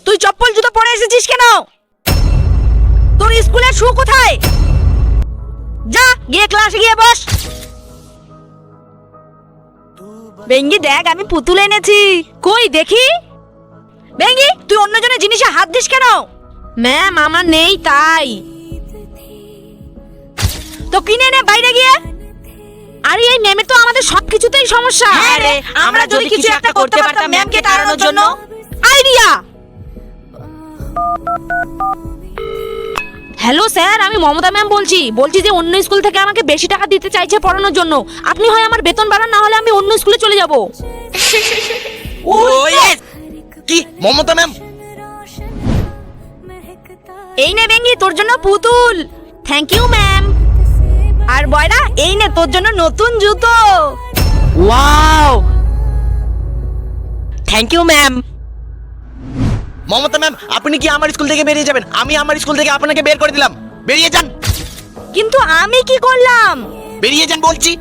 তুই চপ্পল জুতো পরে এসেছিস কেন? তোর স্কুলের শু কোথায়? যা গিয়ে ক্লাসে গিয়ে বস। বেঙ্গি দেখ, আমি পুতুল এনেছি। কই দেখি। বেঙ্গি, তুই অন্যজনের জিনিসে হাত দিস কেন? ম্যাম, আমার নেই তাই। তো কিনে নে বাইরে গিয়ে। আরে এই ম্যামের তো আমাদের সবকিছুতেই সমস্যা। হ্যাঁ রে, আমরা যদি কিছু একটা করতে পারতাম ম্যামকে তাড়ানোর জন্য। আইডিয়া। হ্যালো স্যার, আমি মমতা ম্যাম বলছি যে অন্য স্কুল থেকে আমাকে বেশি টাকা দিতে চাইছে পড়ানোর জন্য। আপনি হয় আমার বেতন বাড়ান, না হলে আমি অন্য স্কুলে চলে যাব। ও ইয়েস। কি মমতা ম্যাম? এই নে বেঙ্গি, তোর জন্য পুতুল। Thank you ma'am. আর বয়রা, এই নে তোর জন্য নতুন জুতো। Wow, thank you ma'am. Mamata ma'am, আপনি কি আমার স্কুল থেকে বেরিয়ে যাবেন? আমি আমার স্কুল থেকে আপনাকে বের করে দিলাম। বেরিয়ে যান। কিন্তু আমি কি করলাম? বেরিয়ে যান বলছি।